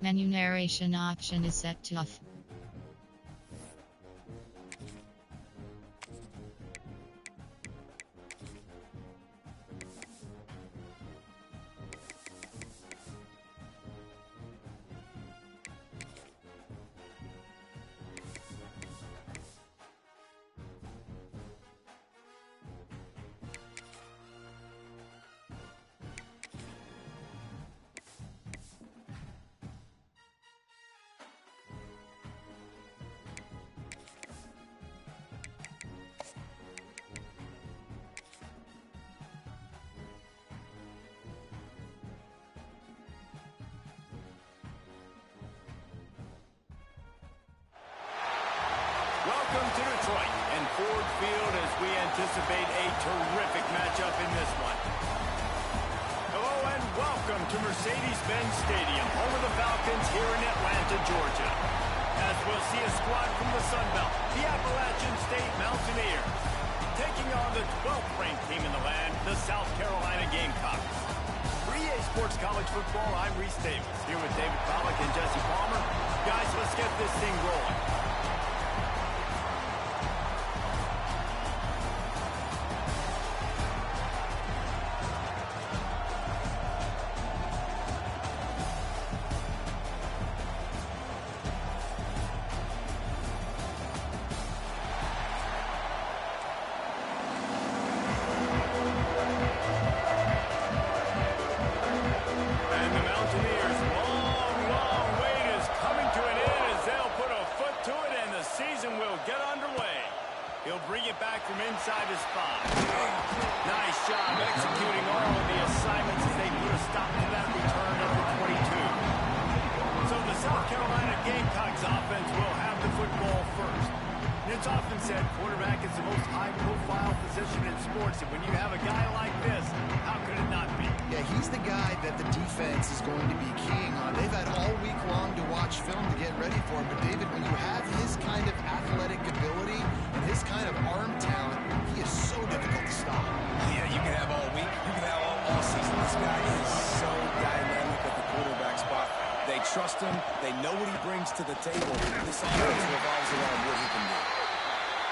Menu narration option is set to off. Welcome to Detroit and Ford Field as we anticipate a terrific matchup in this one. Hello and welcome to Mercedes-Benz Stadium, home of the Falcons here in Atlanta, Georgia. As we'll see a squad from the Sun Belt, the Appalachian State Mountaineers, taking on the 12th ranked team in the land, the South Carolina Gamecocks. For EA Sports College Football, I'm Reese Davis, here with David Pollack and Jesse Palmer. Guys, let's get this thing rolling. From inside his spot. Nice job executing all of the assignments as they put a stop to that return at the 22. So the South Carolina Gamecocks offense will have the football first. And it's often said quarterback is the most high-profile position in sports, and when you have a guy like this, how could it not be? Yeah, he's the guy that the defense is going to be keying on. They've had all week long to watch film to get ready for him, but David, when you have his kind of athletic ability and his kind of arm talent, he is so difficult to stop. Yeah, you can have all week, you can have all season. This guy is so dynamic at the quarterback spot. They trust him. They know what he brings to the table. This offense revolves around what he can do.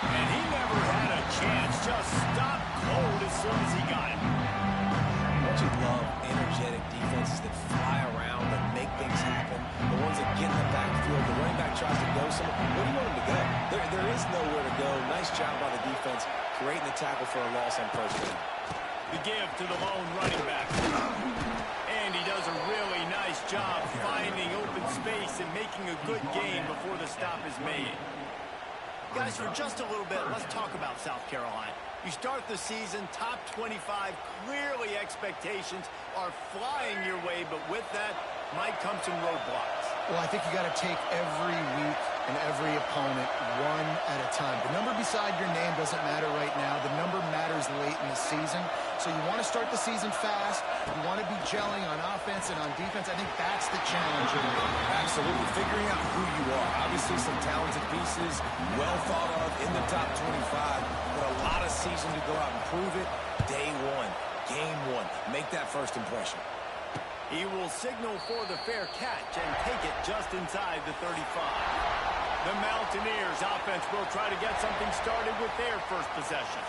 And he never had a chance. Just stopped cold as soon as he got it. Don't you love energetic defenses that fly around, that make things happen? The ones that get in the backfield, the running back tries to go somewhere. Where do you want him to go? There is nowhere to go. Nice job by the defense, creating the tackle for a loss on first down. The give to the lone running back. And he does a really nice job finding open space and making a good gain before the stop is made. Guys, for just a little bit, let's talk about South Carolina. You start the season, top 25, clearly expectations are flying your way, but with that might come some roadblocks. Well, I think you got to take every week and every opponent one at a time. The number beside your name doesn't matter right now. The number matters late in the season. So you want to start the season fast. You want to be gelling on offense and on defense. I think that's the challenge. Absolutely. Figuring out who you are. Obviously some talented pieces, well thought of in the top 25, but a lot of season to go out and prove it. Day one, game one. Make that first impression. He will signal for the fair catch and take it just inside the 35. The Mountaineers offense will try to get something started with their first possession.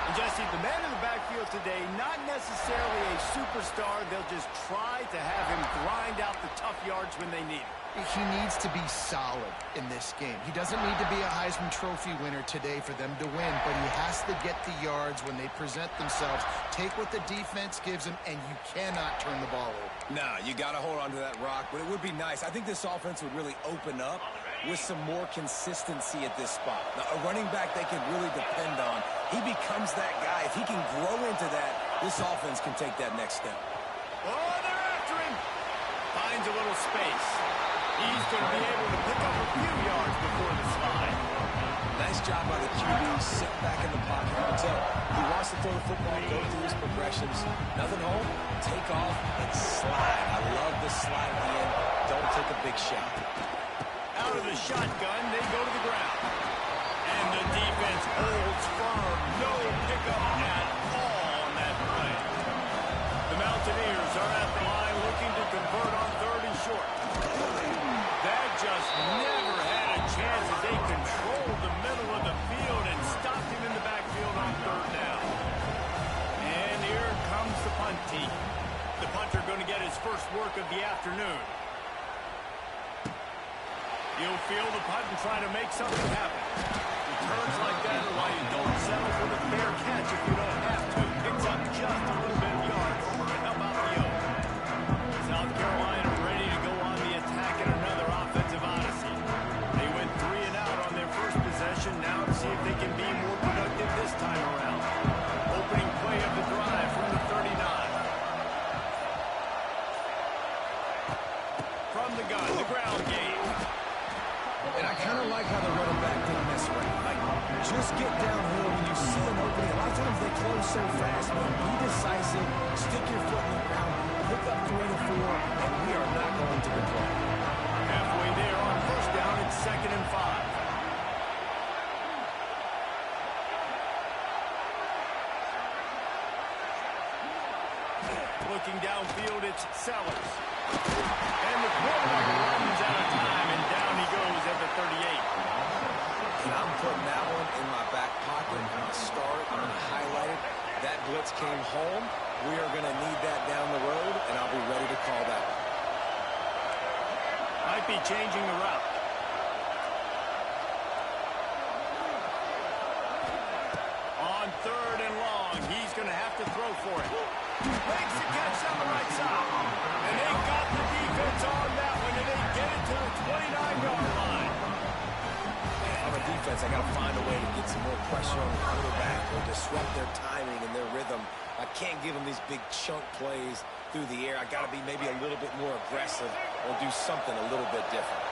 And Jesse, the man in the backfield today, not necessarily a superstar. They'll just try to have him grind out the tough yards when they need it. He needs to be solid in this game. He doesn't need to be a Heisman Trophy winner today for them to win, but he has to get the yards when they present themselves. Take what the defense gives him, and you cannot turn the ball over. Nah, you got to hold on to that rock, but it would be nice. I think this offense would really open up with some more consistency at this spot. Now, a running back they can really depend on. He becomes that guy. If he can grow into that, this offense can take that next step. Oh, they're after him. Finds a little space. He's going to be able to pick up a few yards before the slide. Nice job by the QB, sit back in the pocket. You can tell he wants to throw the football, go through his progressions. Nothing home, take off, and slide. I love the slide at the end. Don't take a big shot. Out of the shotgun, they go to the ground. And the defense holds firm. No pickup at all on that play. The Mountaineers are at the line looking to convert on 3rd and short. first work of the afternoon. He'll field the punt and try to make something happen. Returns like that are why you don't settle for the fair catch if you don't have to. Picks up just a little bit of yards. How about the Oaks? South Carolina ready to go on the attack in another offensive odyssey. They went 3 and out on their first possession. Now to see if they can be more productive this time around. Opening play of the drive from the 39. From the gun, the ground game. And I kind of like how the running back didn't mess around. Like, just get downhill when you see an opening. A lot of times they close so fast, man. Be decisive, stick your foot in the ground, pick up 3 to 4, and we are not going to complain. Halfway there on first down, it's 2nd and 5. Looking downfield, it's Sellers. And the quarterback runs out of time, and down he goes at the 38. And I'm putting that one in my back pocket. I'm going to start. I'm going to highlight it. That blitz came home. We are going to need that down the road, and I'll be ready to call that one. Might be changing the route. On 3rd and long, he's going to have to throw for it. Makes the catch on the right side. And they got the defense on that one, and they get it to the 29-yard line. On the defense, I got to find a way to get some more pressure on the quarterback or disrupt their timing and their rhythm. I can't give them these big chunk plays through the air. I got to be maybe a little bit more aggressive or do something a little bit different.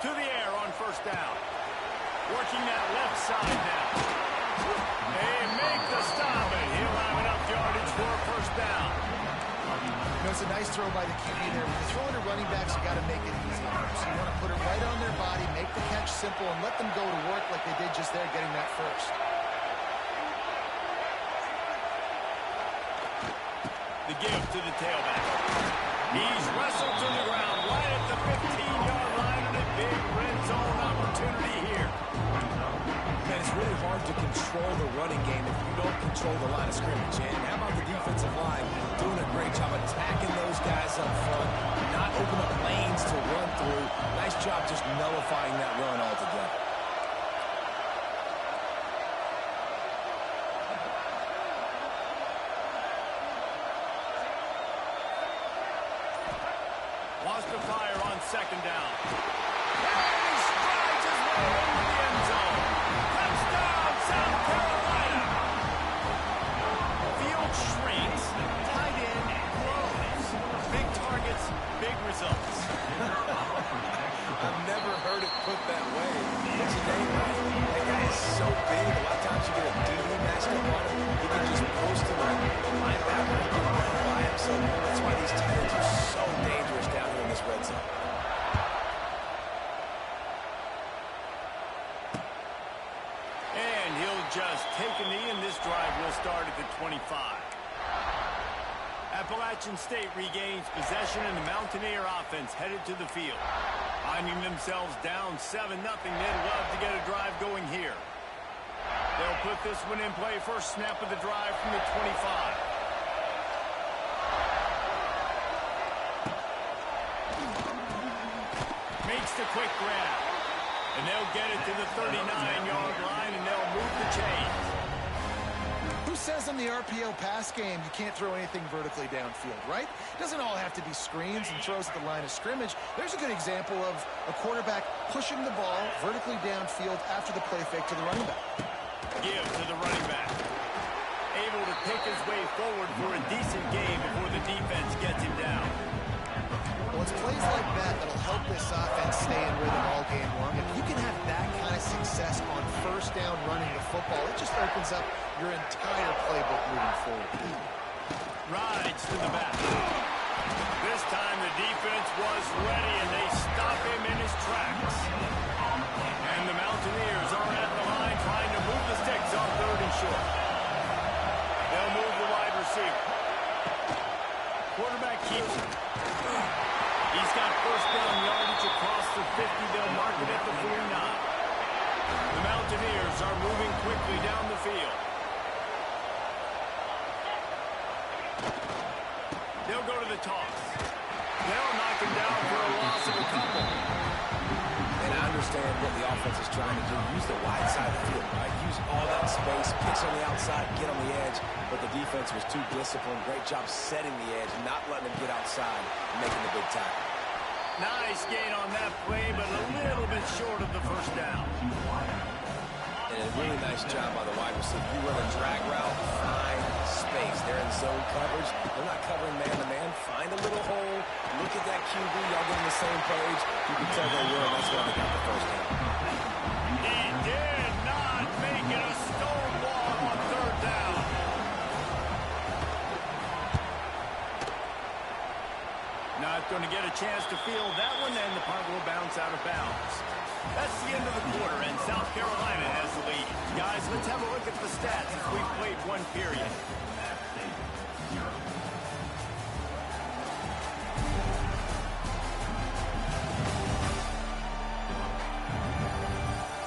To the air on first down. Working that left side now. They make the stop, and he'll have enough yardage for a first down. You know, it's a nice throw by the QB there. When you're throwing to running backs, you got to make it easy. So you want to put it right on their body, make the catch simple, and let them go to work like they did just there, getting that first. The give to the tailback. He's wrestled to the ground right at the 15-yard line, and a big red zone opportunity here. Man, it's really hard to control the running game if you don't control the line of scrimmage. And how about the defensive line doing a great job attacking those guys up front, not open up lanes to run through. Nice job just nullifying that run altogether. Wants to fire on 2nd down. And he strides his way into the end zone. Touchdown, South Carolina. Field shrinks. Tight end grows. Big targets, big results. I've never heard it put that way. What's his name, right? That guy is so big. A lot of times you get a DB matched up on him. He can just post him out. Linebacker can run by him. So that's why these tight ends are so dangerous down here in this red zone. And he'll just take a knee, and this drive will start at the 25. Appalachian State regains possession, and the Mountaineer offense headed to the field. Finding themselves down 7-0, they'd love to get a drive going here. They'll put this one in play first snap of the drive from the 25. Makes the quick grab. And they'll get it to the 39-yard line, and they'll move the chains. Who says in the RPO pass game you can't throw anything vertically downfield, right? It doesn't all have to be screens and throws at the line of scrimmage. There's a good example of a quarterback pushing the ball vertically downfield after the play fake to the running back. Give to the running back. Able to pick his way forward for a decent game before the defense gets him down. Well, it's plays like that that'll help this offense stay in rhythm all game long. If you can have that kind of success on first down running the football, it just opens up your entire playbook moving forward. Rides to the back. This time the defense was ready, and they stop him in his tracks. And the Mountaineers are at the line trying to move the sticks on 3rd and short. They'll move the wide receiver. Quarterback keeps it. He's got first down yardage across the 50. They'll mark it at the 49. The Mountaineers are moving quickly down the field. They'll go to the toss. They'll knock him down for a loss of a couple. And I understand what the offense is trying to do. Use the wide side of the field, right? Use all that space, pitch on the outside, get on the edge. But the defense was too disciplined. Great job setting the edge, not letting him get outside and making the big tackle. Nice gain on that play, but a little bit short of the first down. And a really nice job by the wide receiver. You run a drag route, find space. They're in zone coverage. They're not covering man-to-man. Find a little hole. Look at that QB. Y'all get on the same page. You can tell they were, and that's why they got the first down. He did not make it a stonewall on third down. Not going to get a chance to field that one, and the punt will bounce out of bounds. That's the end of the quarter, and South Carolina has the lead. Guys, let's have a look at the stats as we've played one period.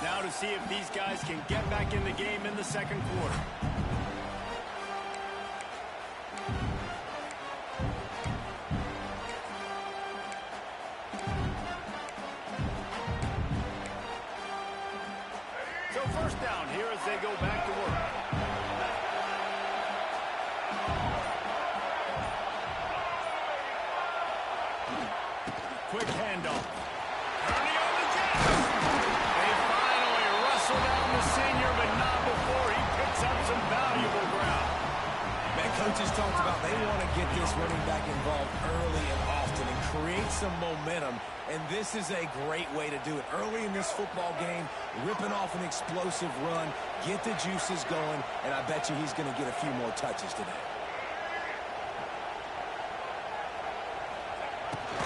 Now to see if these guys can get back in the game in the second quarter. So first down here as they go back to work. Quick handoff. Turning on the Jets. They finally wrestle down the senior, but not before he picks up some valuable ground. Man, coaches talked about they want to get this running back involved early and often and create some momentum, and this is a great way to do it. Early in this football game, ripping off an explosive run, get the juices going, and I bet you he's going to get a few more touches today.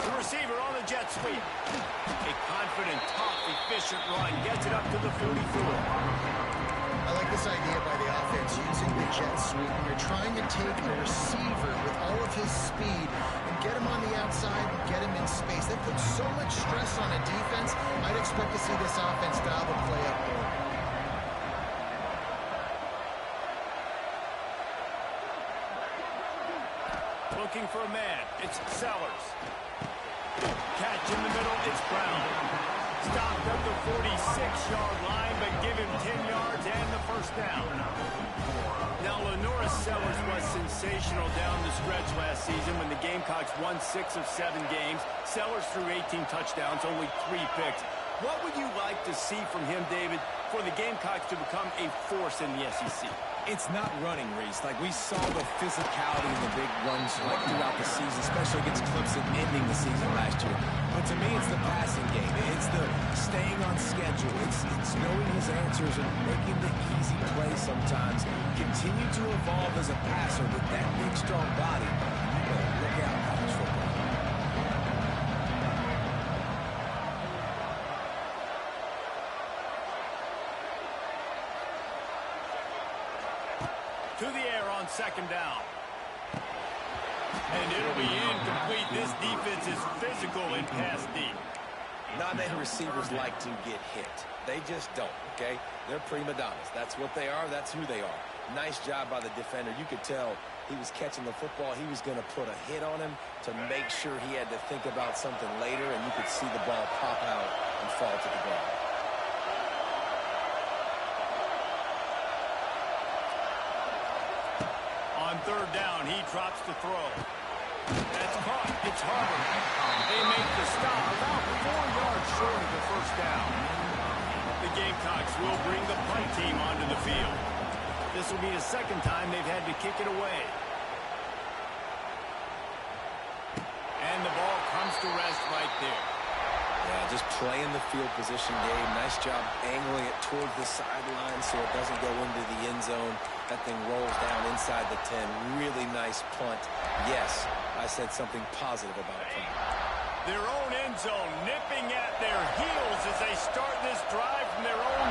The receiver on the jet sweep. A confident, tough, efficient run gets it up to the 44. I like this idea by the offense using the jet sweep. You're trying to take a receiver with all of his speed and get him on the outside and get him in space. That puts so much stress on a defense. I'd expect to see this offense dial the play up more. Looking for a man. It's Sellers. Catch in the middle. It's Brown. Stopped at the 46-yard line, but give him 10 yards and the first down. Now, Lenora Sellers was sensational down the stretch last season when the Gamecocks won 6 of 7 games. Sellers threw 18 touchdowns, only 3 picks. What would you like to see from him, David, for the Gamecocks to become a force in the SEC? It's not running, Reese. Like, we saw the physicality in the big runs like throughout the season, especially against Clemson ending the season last year. But to me, it's the passing game. It's the staying on schedule. It's knowing his answers and making the easy play sometimes. Continue to evolve as a passer with that big, strong body. You better look out, college football. To the air on second down. And it'll be incomplete. This defense is physical and pass deep. Not many receivers like to get hit. They just don't, okay? They're prima donnas. That's what they are. That's who they are. Nice job by the defender. You could tell he was catching the football. He was going to put a hit on him to make sure he had to think about something later, and you could see the ball pop out and fall to the ground. On third down, he drops the throw. That's caught. It's Harvard. They make the stop about 4 yards short of the first down. The Gamecocks will bring the punt team onto the field. This will be the second time they've had to kick it away. And the ball comes to rest right there. Yeah, just playing the field position game. Nice job angling it toward the sideline so it doesn't go into the end zone. That thing rolls down inside the 10. Really nice punt. Yes, I said something positive about punt. Their own end zone nipping at their heels as they start this drive from their own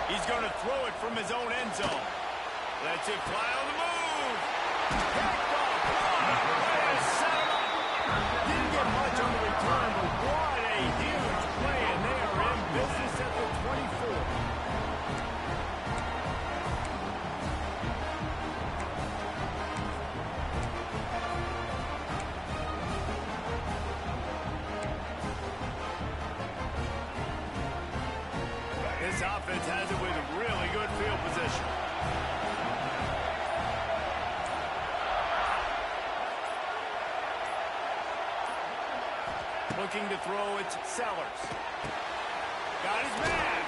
2. He's going to throw it from his own end zone. Lets it fly on the move. Picked off. Way to set him up. Didn't get much on the return, but what a huge play, and they are Looking to throw, it's Sellers. Got his man.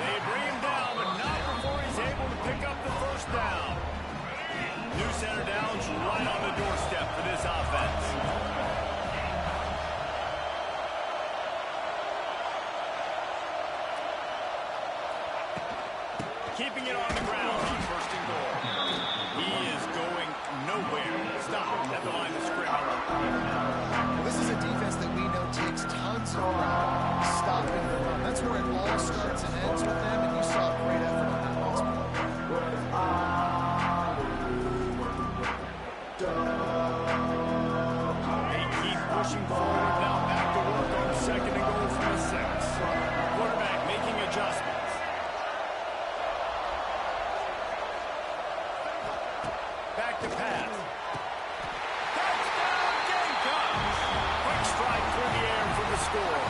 They bring him down, but not before he's able to pick up the first down. New center down's right on the doorstep for this offense. Keeping it on the ground on first and goal. He is going nowhere. Stop at the line of scrimmage. Well, this is a defense that we know takes tons of pride stopping the run. That's where it all starts and ends with them, and you saw a great effort on that last play. They keep pushing forward. Now back to work on second and goal from the 6. Quarterback making adjustments. Back to pass. Touchdown, Gamecocks! Quick strike through the air for the score.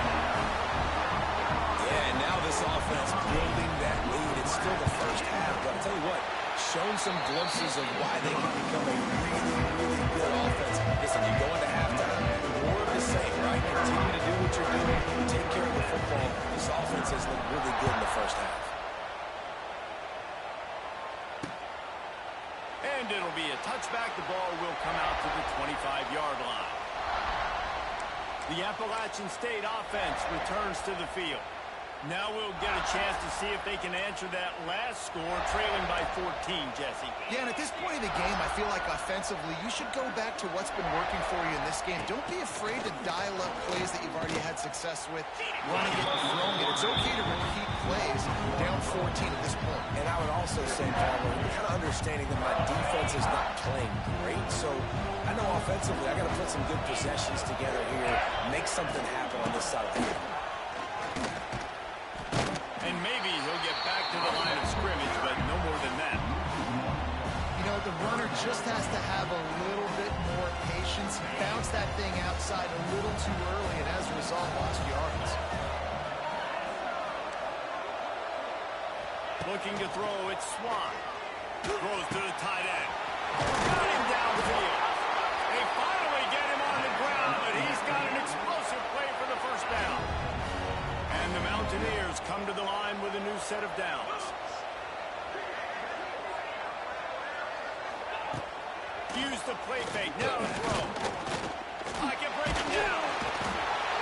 Yeah, and now this offense building that lead. It's still the first half, but I'll tell you what, shown some glimpses of why they can become a really good offense. Listen, you go into halftime, more of the same, right? Continue to do what you're doing, take care of the football. This offense has looked really good in the first half. And it'll be a touchback. The ball will come out to the 25-yard line. The Appalachian State offense returns to the field. Now we'll get a chance to see if they can answer that last score, trailing by 14, Jesse. Yeah, and at this point of the game, I feel like offensively, you should go back to what's been working for you in this game. Don't be afraid to dial up plays that you've already had success with, running it and throwing it. It's okay to repeat plays down 14 at this point. And I would also say, Palmer, kind of understanding that my defense is not playing great, so I know offensively I got to put some good possessions together here, make something happen on this side of the field. And maybe he'll get back to the line of scrimmage, but no more than that. You know, the runner just has to have a little bit more patience. He bounced that thing outside a little too early, and as a result, lost yards. Looking to throw, it's Swan. Throws to the tight end. Got him downfield. They finally get him on the ground, but he's got an explosive play for the first down. And the Mountaineers come to the line with a new set of downs. Use the play fake. Now to throw. I can break him down.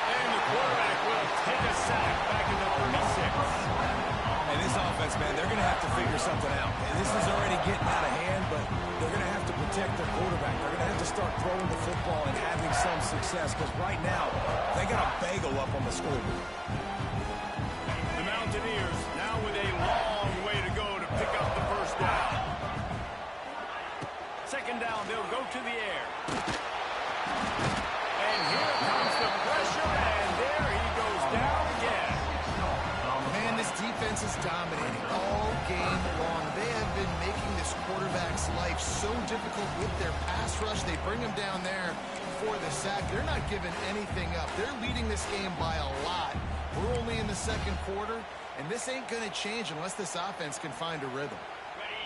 And the quarterback will take a sack back in the 36. And this offense, man, they're going to have to figure something out. And this is already getting out of hand, but they're going to have to protect their quarterback. They're going to have to start throwing the football and having some success, because right now, they got a bagel up on the scoreboard. The Mountaineers now with a long way to go to pick up the first down. Second down, they'll go to the air. And here comes the pressure, and there he goes down again. Man, this defense is dominating all game long. They have been making this quarterback's life so difficult with their pass rush. They bring him down there for the sack. They're not giving anything up. They're leading this game by a lot. We're only in the second quarter, and this ain't going to change unless this offense can find a rhythm.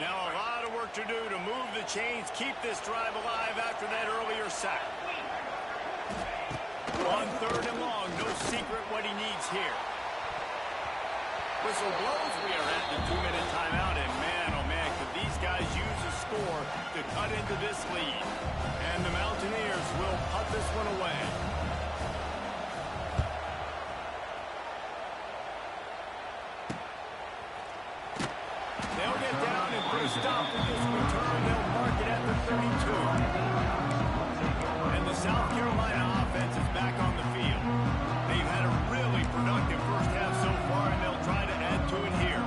Now a lot of work to do to move the chains, keep this drive alive after that earlier sack. On third and long, no secret what he needs here. Whistle blows, we are at the 2-minute timeout, and man, oh man, could these guys use a score to cut into this lead. And the Mountaineers will putt this one away. They'll get down and put a stop to this return. They'll mark it at the 32. And the South Carolina offense is back on the field. They've had a really productive first half so far, and they'll try to add to it here.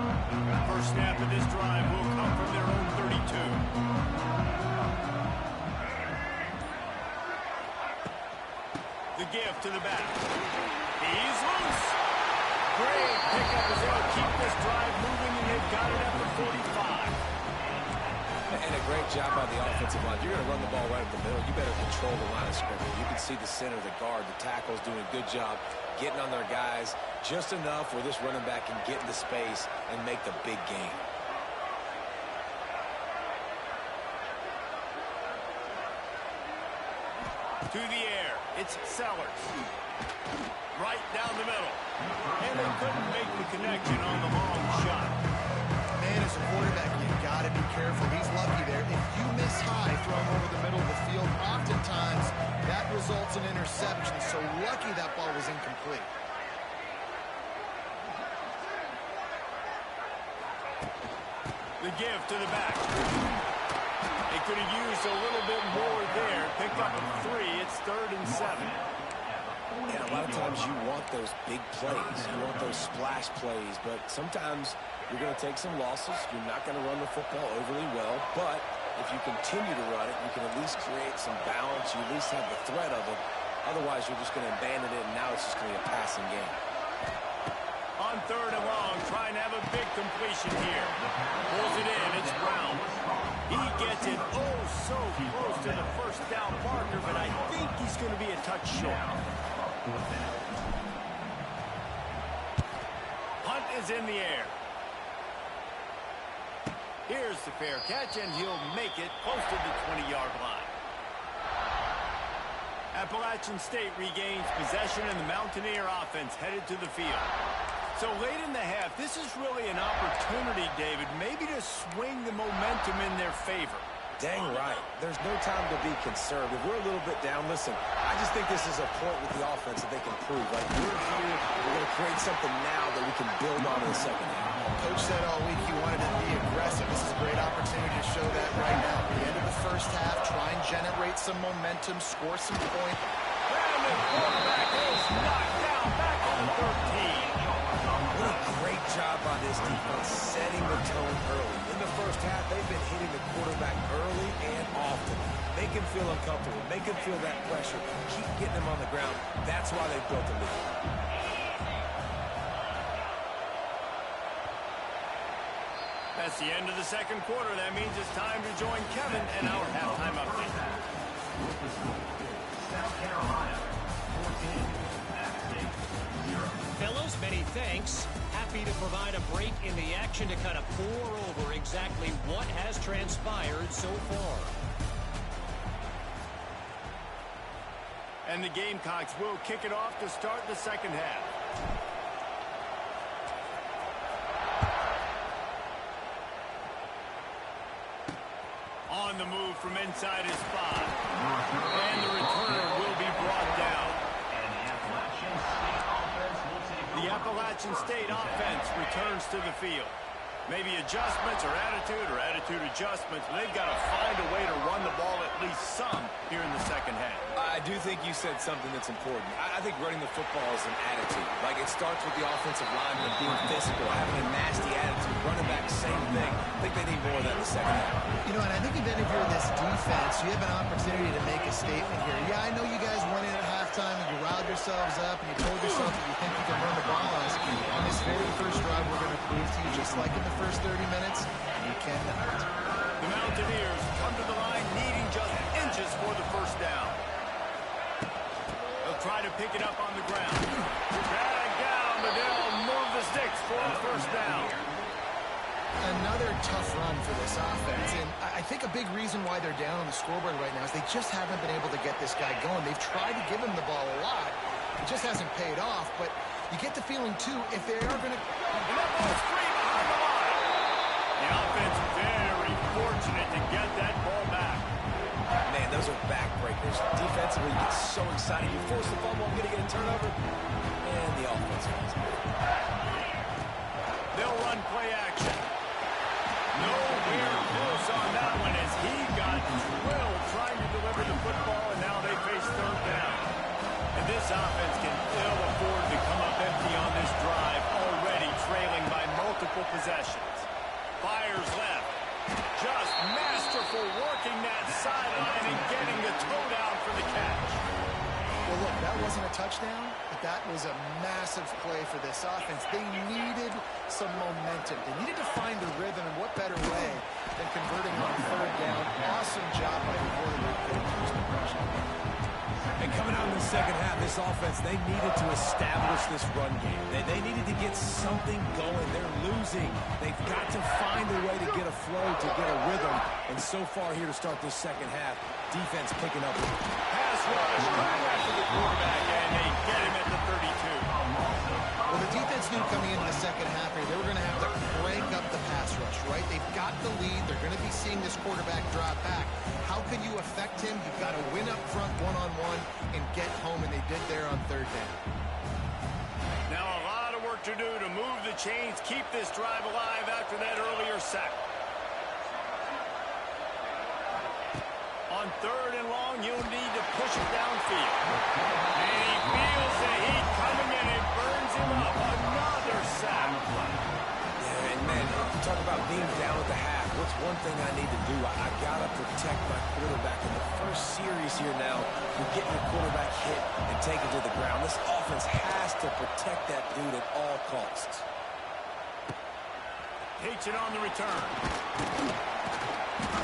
First snap of this drive will come from their own 32. The give to the back. He's loose. Great pickup as they'll keep this drive moving, and they've got it at the 45. And a great job by the offensive line. You're going to run the ball right up the middle. You better control the line of scrimmage. You can see the center, the guard, the tackles doing a good job getting on their guys just enough where this running back can get into space and make the big game. To the air. It's Sellers. Right down the middle. And they couldn't make the connection on the long shot. Man, as a quarterback, you've got to be careful. He's lucky there. If you miss high throwing over the middle of the field, oftentimes that results in interception. So lucky that ball was incomplete. The give to the back. They could have used a little bit more there. Picked up a 3. It's 3rd and 7. And a lot of times you want those big plays. You want those splash plays. But sometimes you're going to take some losses. You're not going to run the football overly well. But if you continue to run it, you can at least create some balance. You at least have the threat of it. Otherwise, you're just going to abandon it, and now it's just going to be a passing game. On 3rd and long, trying to have a big completion here. Pulls it in. It's Brown. He gets it so close to the first down marker, but I think he's going to be a touch short. Hunt is in the air. Here's the fair catch, and he'll make it close to the 20-yard line. Appalachian State regains possession, and the Mountaineer offense headed to the field. So late in the half, this is really an opportunity, David, maybe to swing the momentum in their favor. Dang right. There's no time to be conservative. We're a little bit down. Listen, I just think this is a point with the offense that they can prove. Like, we're here, we're going to create something now that we can build on in the second half. Coach said all week he wanted to be aggressive. This is a great opportunity to show that right now. At the end of the first half, try and generate some momentum, score some points. And the quarterback is knocked down back on 13. What a great job by this defense setting the tone early. In the first half, they've been hitting the quarterback early and often. Make him feel uncomfortable. Make him feel that pressure. Keep getting him on the ground. That's why they've built a lead. That's the end of the second quarter. That means it's time to join Kevin and our halftime update. South Carolina, 14, App State, 0. Fellows, many thanks. Happy to provide a break in the action to kind of pour over exactly what has transpired so far. And the Gamecocks will kick it off to start the second half. On the move from inside his spot. And the returner will be brought down. The Appalachian State offense returns to the field. Maybe adjustments or attitude adjustments. They've got to find a way to run the ball at least some here in the second half. I do think you said something that's important. I think running the football is an attitude. Like, it starts with the offensive lineman being physical, having a nasty attitude. Running back, same thing. I think they need more of that in the second half. You know, and I think even if you're this defense, you have an opportunity to make a statement here. Yeah, I know you guys went in at halftime and you riled yourselves up and you told yourself that you think you can run the ball on us. On this very first drive, we're going to prove to you, just like in the first 30 minutes, you cannot. The Mountaineers come to the line needing just inches for the first down. They'll try to pick it up on the ground. Drag down, but they'll move the sticks for the first down. Another tough run for this offense, and I think a big reason why they're down on the scoreboard right now is they just haven't been able to get this guy going. They've tried to give him the ball a lot. It just hasn't paid off, but you get the feeling, too, if they are going to... And that ball's free behind the line. The offense very fortunate to get that ball back. Man, those are backbreakers. Defensively, you get so excited. You force the fumble, I'm going to get a turnover. And the offense falls. They'll run play action. Nowhere close on that one as he got drilled trying to deliver the football, and now they face third down. And this offense can ill afford to come up empty on this drive, already trailing by multiple possessions. Fires left. Just masterful working that sideline and getting the toe down for the catch. Well, look, that wasn't a touchdown, but that was a massive play for this offense. They needed some momentum. They needed to find a rhythm, and what better way than converting on third down. Awesome job by the quarterback. And coming out in the second half, this offense, they needed to establish this run game. They needed to get something going. They're losing. They've got to find a way to get a flow, to get a rhythm. And so far here to start this second half, defense picking up. Pass rush right after the quarterback, and they get him at the 32. Well, the defense knew coming into the second half here, they were going to have to crank up the pass rush, right? They've got the lead. They're going to be seeing this quarterback drop back. How can you affect him? You've got to win up front one-on-one and get home, and they did there on third down. Now a lot of work to do to move the chains, keep this drive alive after that earlier sack. On third and long, you'll need to push it downfield. And he feels the heat coming and it burns him up. Another sack. Yeah, and man, you talk about being down at the half. What's one thing I need to do? I got to protect my quarterback. In the first series here now, we're getting the quarterback hit and taken to the ground. This offense has to protect that dude at all costs. Takes it on the return.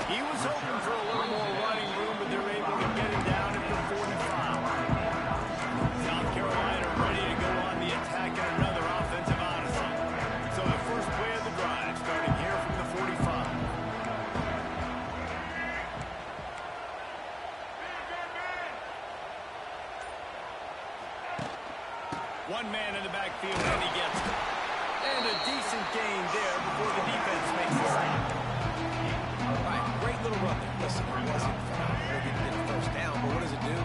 He was hoping for a little more running room, but they're able to get him down at the 45. South Carolina ready to go on the attack at another offensive odyssey. So the first play of the drive starting here from the 45. One man in the backfield, and he gets it. And a decent gain there before the defense makes the sack. Great little run there. Listen, it wasn't phenomenal. We're getting the first down, but what does it do?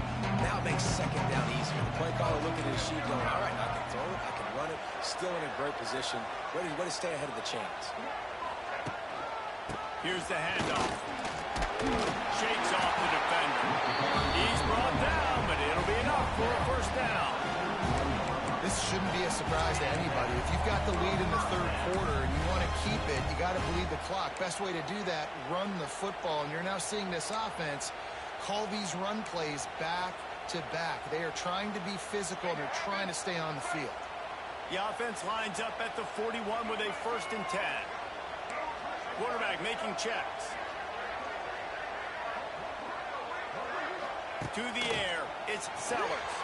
Now it makes second down easier. The play caller looking at his sheet going, all right, I can throw it, I can run it. Still in a great position. Ready to stay ahead of the chains. Here's the handoff. Shakes off the defender. He's brought down, but it'll be enough for a first down. This shouldn't be a surprise to anybody. If you've got the lead in the third quarter and you want to keep it, you got to bleed the clock. Best way to do that, run the football. And you're now seeing this offense call these run plays back to back. They are trying to be physical, and they're trying to stay on the field. The offense lines up at the 41 with a 1st and 10. Quarterback making checks. To the air, it's Sellers.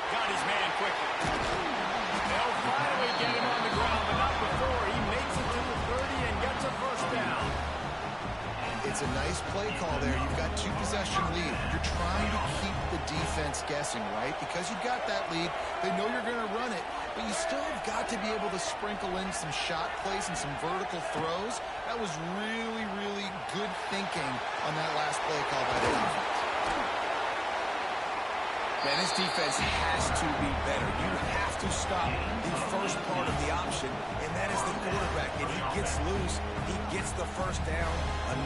Got his man quickly. They'll finally get him on the ground, but not before. He makes it to the 30 and gets a first down. It's a nice play call there. You've got 2-possession lead. You're trying to keep the defense guessing, right? Because you've got that lead, they know you're going to run it, but you still have got to be able to sprinkle in some shot plays and some vertical throws. That was really, really good thinking on that last play call by the defense. Man, this defense has to be better. You have to stop the first part of the option, and that is the quarterback. And he gets loose. He gets the first down,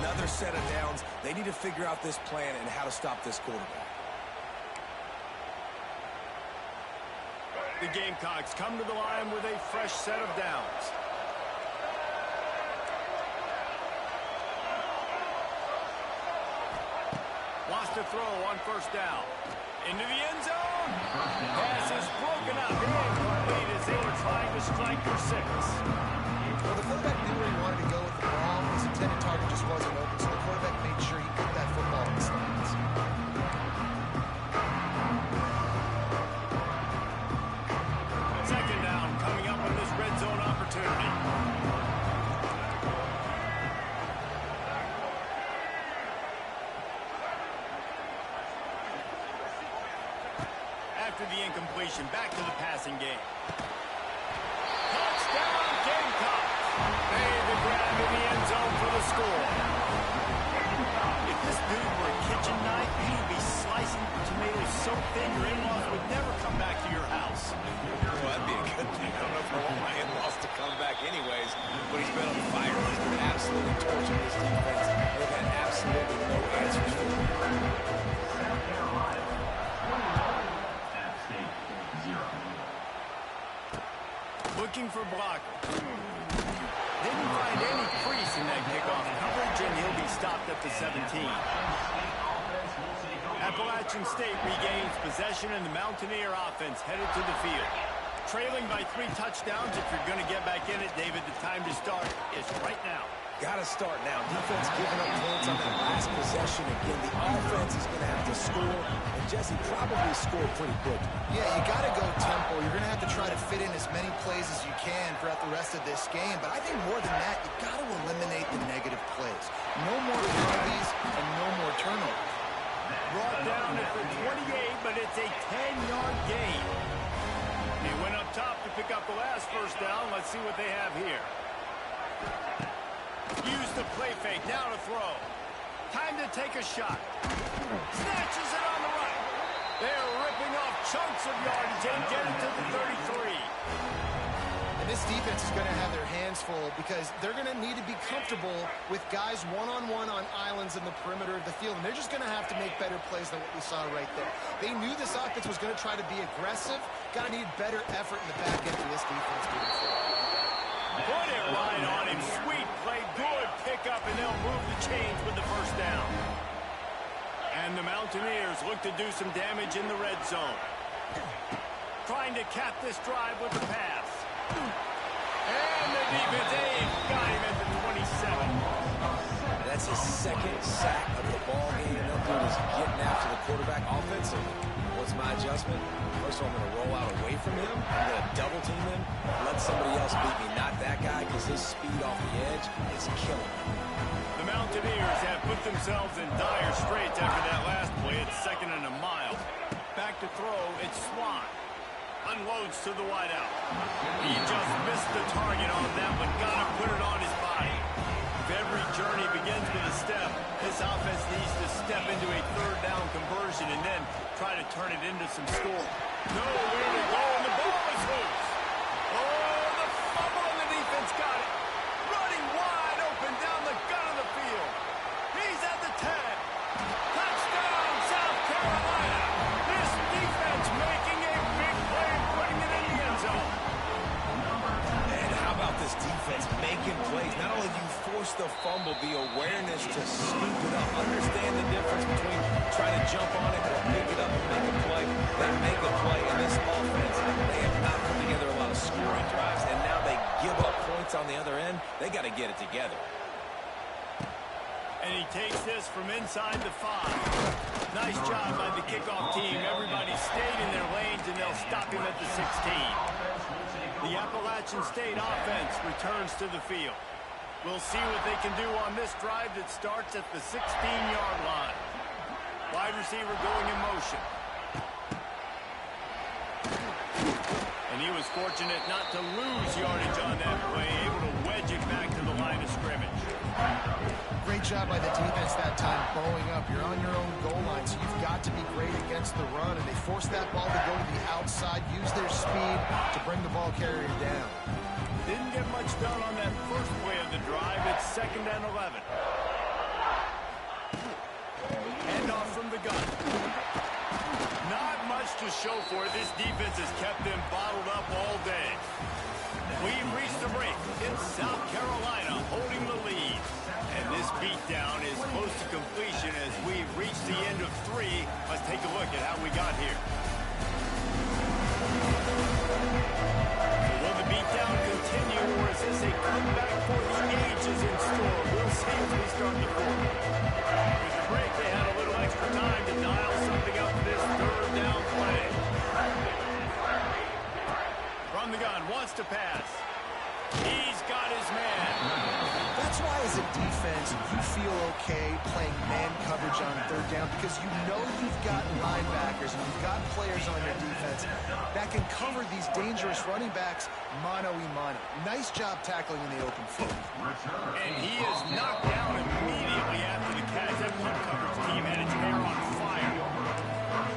another set of downs. They need to figure out this plan and how to stop this quarterback. The Gamecocks come to the line with a fresh set of downs. Wants to throw on first down. Into the end zone. Pass is broken up. Incomplete as they were trying to strike for 6. Well, the quarterback knew where he wanted to go with the ball. His intended target just wasn't open, so the quarterback made sure he put that football in the stands. Second down coming up on this red zone opportunity. After the incompletion, back to the passing game. Touchdown, Gamecocks! Made the grab in the end zone for the score. If this dude were a kitchen knife, he'd be slicing tomatoes so thin your in-laws would never come back to your house. Well, that'd be a good thing. I don't know if I want my in-laws to come back anyways, but he's been on fire. He's been absolutely torching this defense. They've had absolutely no answers for him. Looking for blocker. Didn't find any crease in that kickoff coverage, and he'll be stopped at the 17. Appalachian State regains possession, and the Mountaineer offense headed to the field. Trailing by 3 touchdowns. If you're going to get back in it, David, the time to start is right now. Got to start now. Defense giving up points on that last possession. Again, the offense is going to have to score, and Jesse probably scored pretty quick. Yeah, you got to go tempo. You're going to have to try to fit in as many plays as you can throughout the rest of this game. But I think more than that, you got to eliminate the negative plays. No more penalties and no more turnovers. Brought down at the 28, but it's a 10-yard gain. He went up top to pick up the last first down. Let's see what they have here. Use the play fake, now to throw. Time to take a shot. Snatches it on the right. They're ripping off chunks of yardage and get it to the 33. And this defense is going to have their hands full because they're going to need to be comfortable with guys one-on-one on islands in the perimeter of the field. And they're just going to have to make better plays than what we saw right there. They knew this offense was going to try to be aggressive. Got to need better effort in the back end of this defense moving forward. Put it right on him. Sweet play. Good pickup, and they'll move the chains with the first down. And the Mountaineers look to do some damage in the red zone. Trying to cap this drive with the pass. And the defense got him at the 27. That's his second sack of the ball game. That dude is getting after the quarterback offensively. What's my adjustment? First of all, I'm going to roll out away from him. I'm going to double team him. Let somebody else beat me, not that guy, because his speed off the edge is killing him. The Mountaineers have put themselves in dire straits after that last play. It's 2nd and a mile. Back to throw. It's Swan. Unloads to the wideout. He just missed the target on that, but got to put it on his body. If every journey begins with a step, this offense needs to step into a 3rd down conversion and then try to turn it into some score. Nowhere to go, and the ball is loose. Oh, the fumble, and the defense got it. Running wide open down the gut of the field. He's at the 10. Touchdown, South Carolina. This defense making a big play and putting it in the end zone. And how about this defense making plays? Not only do you force the fumble, the awareness to scoop it up. Understand the difference between trying to jump on it or pick it up and make a play. They make a play in this offense. They have not put together a lot of scoring drives, and now they give up points on the other end. They got to get it together. And he takes this from inside the 5. Nice job by the kickoff team. Everybody stayed in their lanes, and they'll stop him at the 16. The Appalachian State offense returns to the field. We'll see what they can do on this drive that starts at the 16-yard line. Wide receiver going in motion. And he was fortunate not to lose yardage on that play, able to wedge it back to the line of scrimmage. Great job by the defense that time, bowing up. You're on your own goal line, so you've got to be great against the run, and they forced that ball to go to the outside, use their speed to bring the ball carrier down. Didn't get much done on that first play of the drive. It's 2nd and 11. Handoff from the gun. Not much to show for it. This defense has kept them bottled up all day. We've reached the break. It's South Carolina holding the lead. And this beatdown is close to completion as we've reached the end of 3. Let's take a look at how we got here. Will the beatdown continue, or is this a comeback for the ages in store? We'll see as we start the 4th. With the break, they had a little extra time to dial something up for this 3rd down play. From the gun, wants to pass. He's got his man. That's why as a defense, you feel okay playing man coverage on 3rd down because you know you've got linebackers and you've got players on your defense that can cover these dangerous running backs mano-a-mano. Nice job tackling in the open field. And he is knocked down immediately after the catch. That punt coverage team had its hair on fire.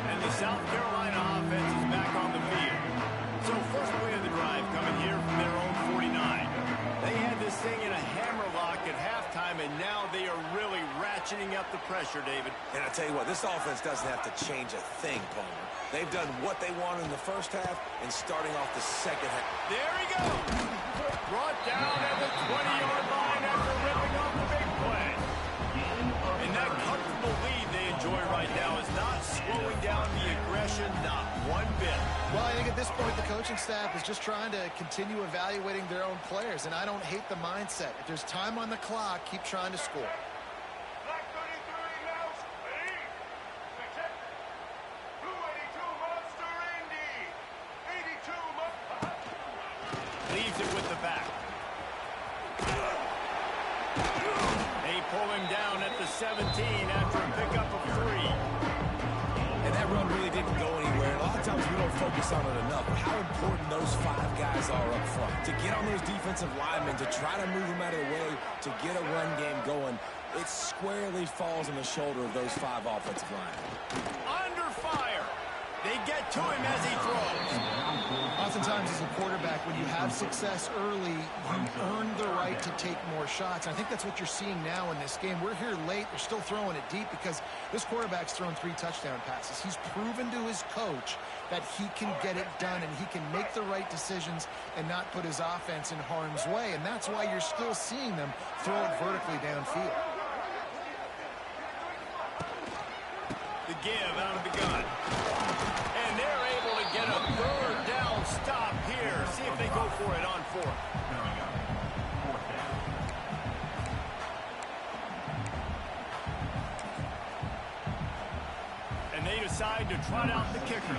And the South Carolina offense is back on the field. So first play of the drive coming here from their own 49. They had this thing in a hammerlock at halftime, and now they are really ratcheting up the pressure, David. And I tell you what, this offense doesn't have to change a thing, Palmer. They've done what they wanted in the first half and starting off the second half. There he goes. Brought down at the 20-yard line after ripping off the big play. And that comfortable lead they enjoy right now is not slowing down the aggression, not one bit. Well, I think at this point, the coaching staff is just trying to continue evaluating their own players, and I don't hate the mindset. If there's time on the clock, keep trying to score. Black 33 now, ready? Blue 82 Monster Indy. 82 Leaves it with the back. They pull him down at the 17 after a pickup of 3. And that run really didn't go anywhere. A lot of times we don't focus on it enough, but how important those 5 guys are up front. To get on those defensive linemen, to try to move them out of the way, to get a run game going, it squarely falls on the shoulder of those 5 offensive linemen. Under fire. They get to him as he throws. Oftentimes as a quarterback, when you have success early, you earn the right to take more shots. I think that's what you're seeing now in this game. We're here late. They're still throwing it deep because this quarterback's thrown 3 touchdown passes. He's proven to his coach that he can get it done and he can make the right decisions and not put his offense in harm's way. And that's why you're still seeing them throw it vertically downfield. The give out of the gun. And they're able to get a 3rd down stop here. See if they go for it on 4th. And they decide to trot out the kicker.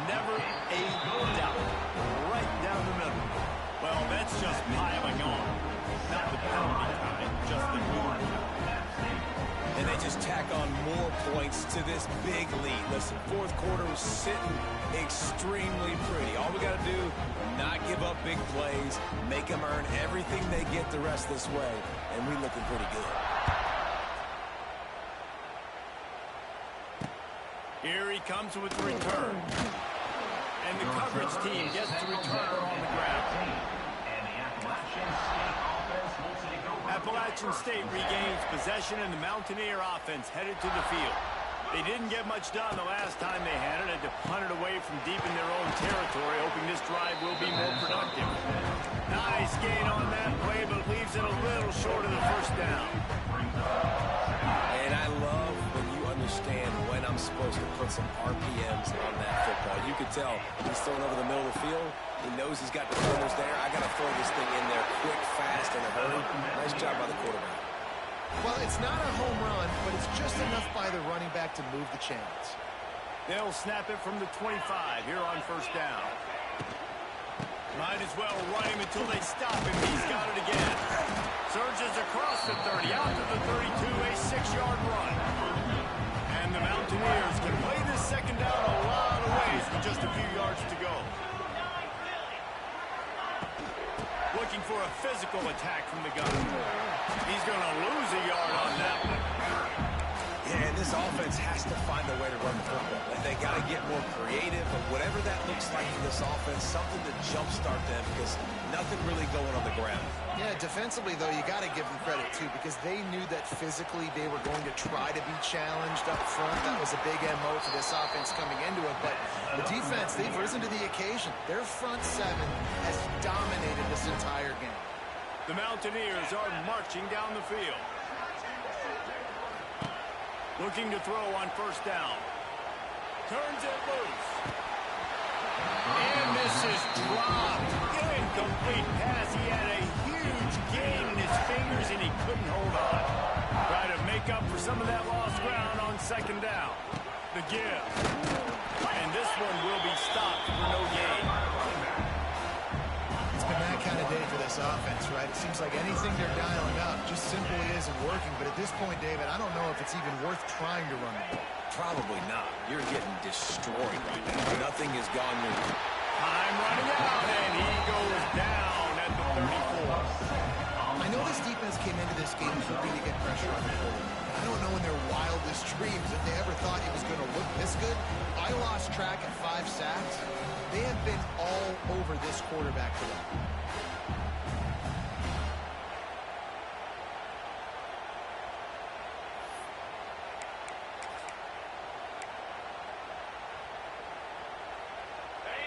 Never a doubt. Right down the middle. Well, that's just piling on. Not the penalty time, just the move. And they just tack on more points to this big lead. Listen, 4th quarter was sitting extremely pretty. All we got to do, not give up big plays, make them earn everything they get the rest this way, and we're looking pretty good. Here he comes with the return. And the coverage team gets the returner on the ground. Appalachian State regains possession, and the Mountaineer offense headed to the field. They didn't get much done the last time they had it. Had to punt it away from deep in their own territory, hoping this drive will be more productive. Nice gain on that play, but leaves it a little short of the 1st down. And I love when you understand when I'm supposed to put some RPMs on that football. You could tell he's throwing over the middle of the field. He knows he's got defenders there. I got to throw this thing in there quick, fast, in a hurry. Nice job by the quarterback. Well, it's not a home run, but it's just enough by the running back to move the chains. They'll snap it from the 25 here on 1st down. Might as well run him until they stop him. He's got it again. Surges across the 30, out to the 32, a 6-yard run. And the Mountaineers can play this 2nd down a lot of ways with just a few yards to go. Looking for a physical attack from the gun. He's going to lose a yard on that one. Yeah, and this offense has to find a way to run the football. And they got to get more creative, but whatever that looks like for this offense, something to jumpstart them because nothing really going on the ground. Yeah, defensively, though, you got to give them credit, too, because they knew that physically they were going to try to be challenged up front. That was a big MO for this offense coming into it. But the defense, they've risen to the occasion. Their front 7 has dominated this entire game. The Mountaineers are marching down the field. Looking to throw on 1st down. Turns it loose. And this is dropped. Incomplete pass. He had a huge gain in his fingers, and he couldn't hold on. Try to make up for some of that lost ground on 2nd down. The give. And this one will be stopped for no gain. It's been that kind of day for this offense, right? It seems like anything they're dialing up just simply isn't working. But at this point, David, I don't know if it's even worth trying to run the ball. Probably not. You're getting destroyed right now. Nothing has gone your way. Time running out, and he goes down at the 34. I know this defense came into this game hoping to get pressure on the quarterback. I don't know in their wildest dreams if they ever thought he was going to look this good. I lost track at 5 sacks. They have been all over this quarterback today.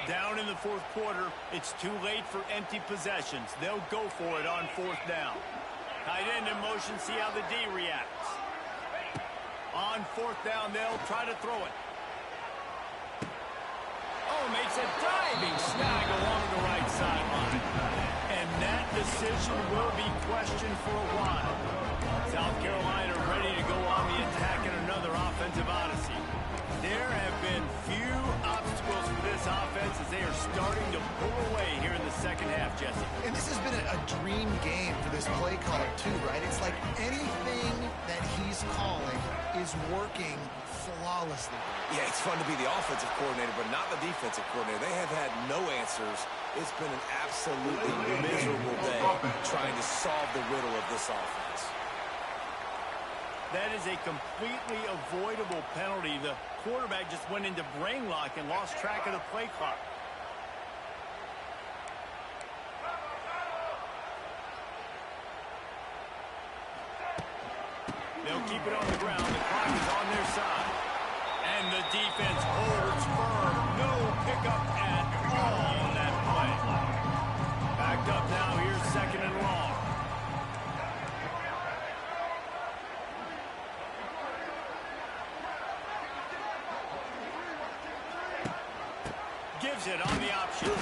Down in the 4th quarter, it's too late for empty possessions. They'll go for it on 4th down. Tight end in motion, see how the D reacts. On 4th fourth down, they'll try to throw it. Oh, makes a diving snag along the right sideline. And that decision will be questioned for a while. South Carolina ready to go on the attack in another offensive odyssey. There have been few obstacles for this offense as they are starting to pull away here in the second half, Jesse. And this has been a dream game for this play caller, too, right? It's like anything that he's calling is working flawlessly. Yeah, it's fun to be the offensive coordinator, but not the defensive coordinator. They have had no answers. It's been an absolutely miserable day trying to solve the riddle of this offense. That is a completely avoidable penalty. The quarterback just went into brain lock and lost track of the play clock. They'll keep it on the ground. The clock is on their side. And the defense holds firm. No pickup at all on that play. Backed up now. Here's second and long. Gives it on the option.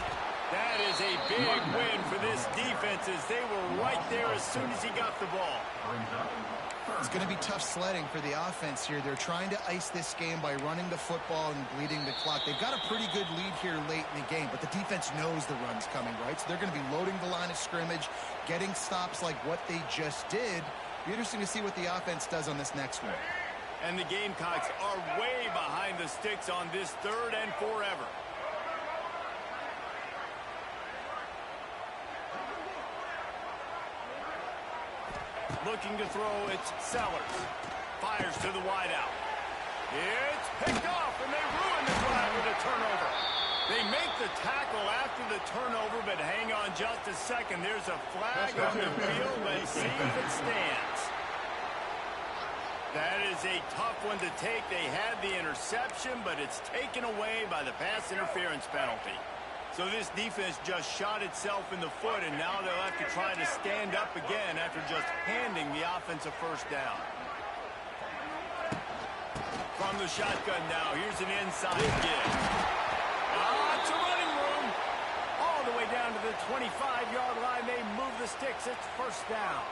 That is a big win for this defense as they were right there as soon as he got the ball. It's going to be tough sledding for the offense here. They're trying to ice this game by running the football and bleeding the clock. They've got a pretty good lead here late in the game, but the defense knows the run's coming, right? So they're going to be loading the line of scrimmage, getting stops like what they just did. Be interesting to see what the offense does on this next one. And the Gamecocks are way behind the sticks on this third and forever. Looking to throw, it's Sellers. Fires to the wideout. It's picked off, and they ruin the drive with a turnover. They make the tackle after the turnover, but hang on just a second. There's a flag on the field. Let's see if it stands. That is a tough one to take. They had the interception, but it's taken away by the pass interference penalty. So this defense just shot itself in the foot, and now they'll have to try to stand up again after just handing the offensive first down. From the shotgun now, here's an inside give. It's a running room. All the way down to the 25-yard line. They move the sticks. It's first down.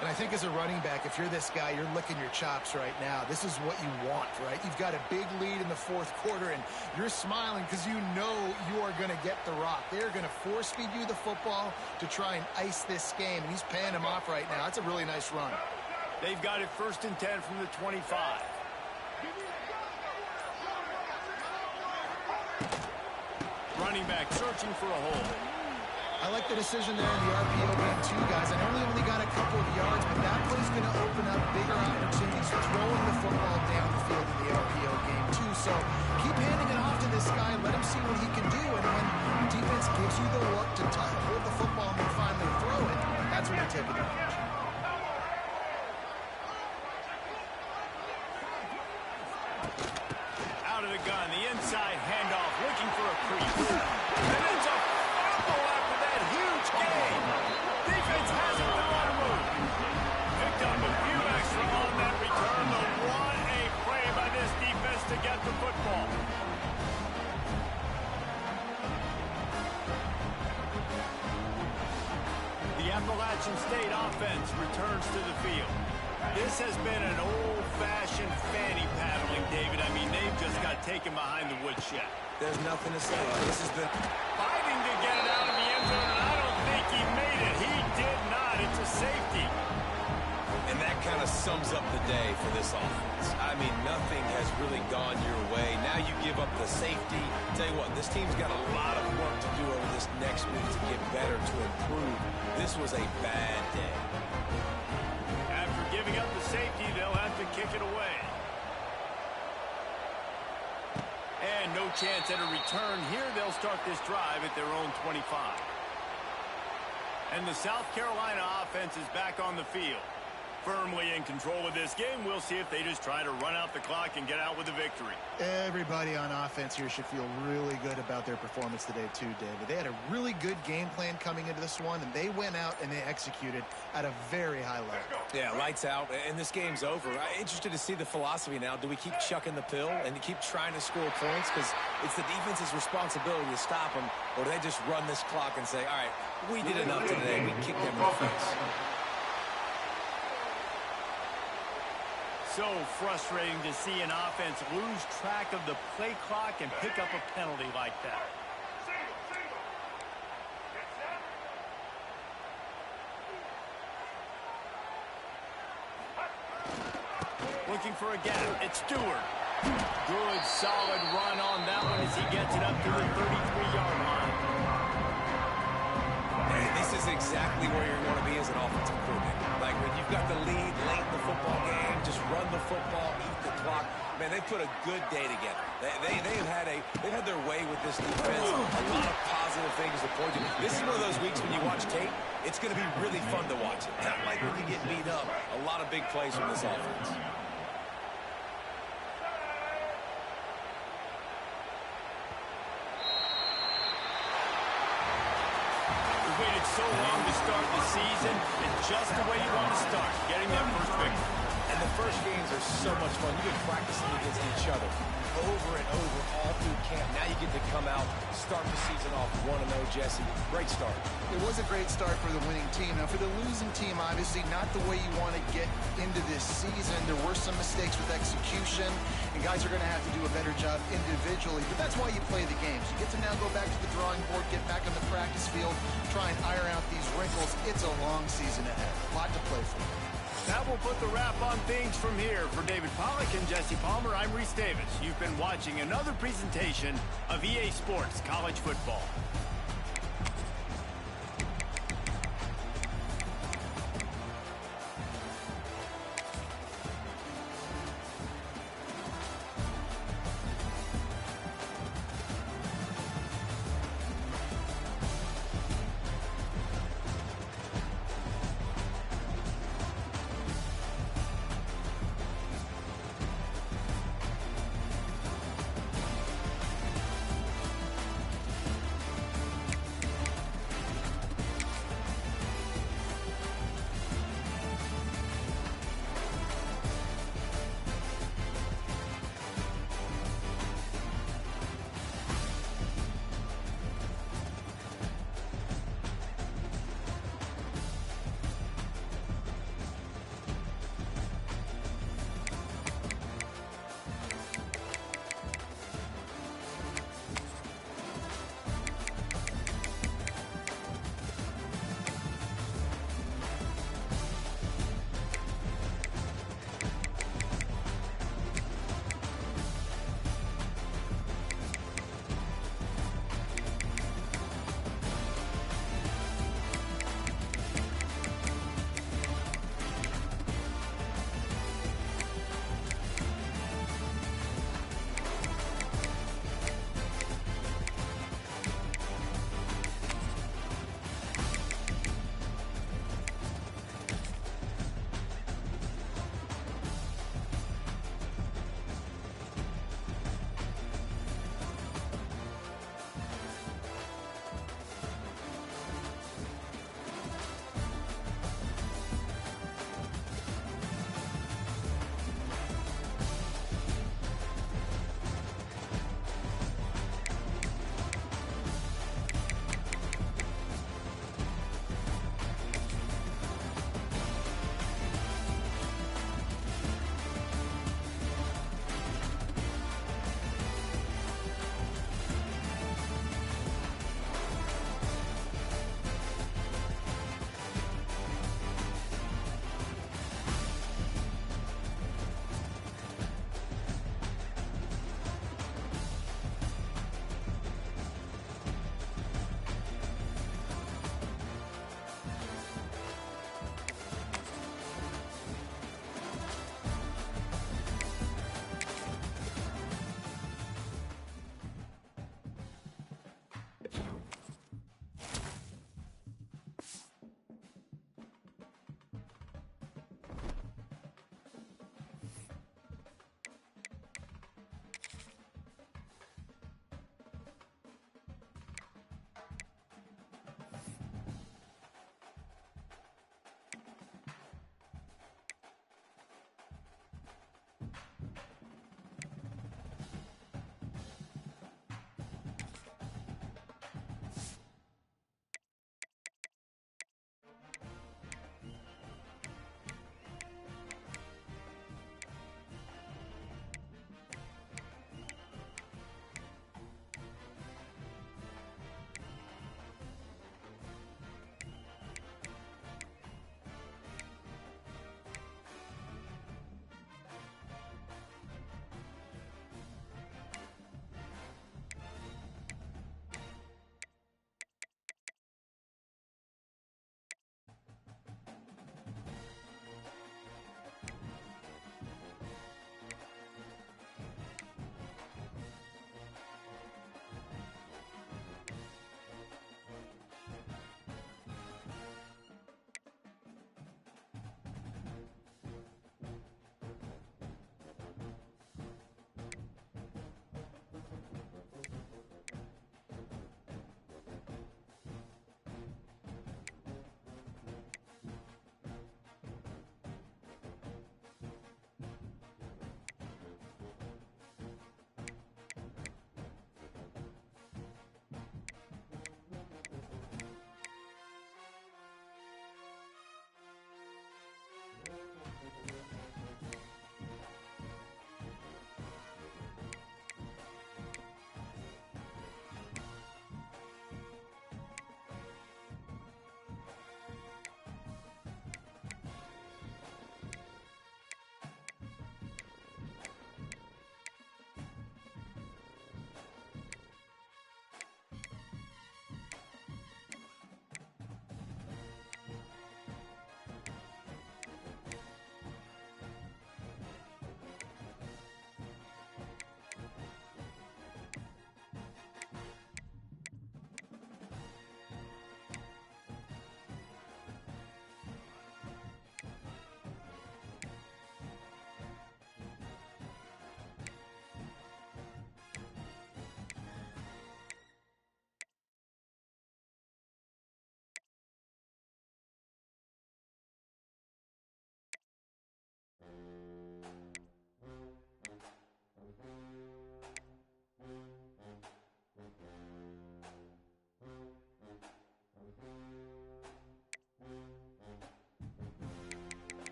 And I think as a running back, if you're this guy, you're licking your chops right now. This is what you want, right? You've got a big lead in the fourth quarter, and you're smiling because you know you are going to get the rock. They're going to force feed you the football to try and ice this game, and he's paying him off right now. That's a really nice run. They've got it first and 10 from the 25. Running back searching for a hole. I like the decision there in the RPO game too, guys. I know we only got a couple of yards, but that play's going to open up bigger opportunities throwing the football down the field in the RPO game too. So keep handing it off to this guy. Let him see what he can do. And when the defense gives you the look to hold the football and then finally throw it, that's when you take advantage. Out of the gun, the inside handoff, looking for a crease. And it's a fumble after that huge gain. Defense has it the one move. Picked up a few extra on that return. The 1-A play by this defense to get the football. The Appalachian State offense returns to the field. This has been an old-fashioned fanny paddling, David. I mean, they've just got taken behind the woodshed. There's nothing to say. This has been Fighting to get it out of the end zone, and I don't think he made it. He did not. It's a safety. And that kind of sums up the day for this offense. I mean, nothing has really gone your way. Now you give up the safety. Tell you what, this team's got a lot of work to do over this next week to get better, to improve. This was a bad day. After giving up the safety, they'll have to kick it away. And no chance at a return here. They'll start this drive at their own 25. And the South Carolina offense is back on the field. Firmly in control of this game. We'll see if they just try to run out the clock and get out with a victory. Everybody on offense here should feel really good about their performance today too, David. They had a really good game plan coming into this one, and they went out and they executed at a very high level. Yeah, lights out, and this game's over. I'm interested to see the philosophy now. Do we keep chucking the pill and keep trying to score points because it's the defense's responsibility to stop them, or do they just run this clock and say, all right, we did enough today, we kicked them in the face? So frustrating to see an offense lose track of the play clock and pick up a penalty like that. Looking for a gap. It's Stewart. Good, solid run on that one as he gets it up to the 33-yard line. And this is exactly where you want to be as an offensive coordinator. Like when you've got the lead late in the football game, just run the football, eat the clock. Man, they put a good day together. They've had their way with this defense. A lot of positive things to point to. This is one of those weeks when you watch tape, it's going to be really fun to watch it. Not like when you get beat up. A lot of big plays from this offense. Waited so long to start the season. It's just the way you want to start, getting that first victory. And the first games are so much fun. You've been practicing against each other over and over all through camp. Now you get to come out, start the season off 1-0, Jesse. Great start. It was a great start for the winning team. Now, for the losing team, obviously not the way you want to get into this season. There were some mistakes with execution, and guys are going to have to do a better job individually. But that's why you play the games. You get to now go back to the drawing board, get back on the practice field, try and iron out these wrinkles. It's a long season ahead. A lot to play for. That will put the wrap on things from here. For David Pollack and Jesse Palmer, I'm Reese Davis. You've been watching another presentation of EA Sports College Football.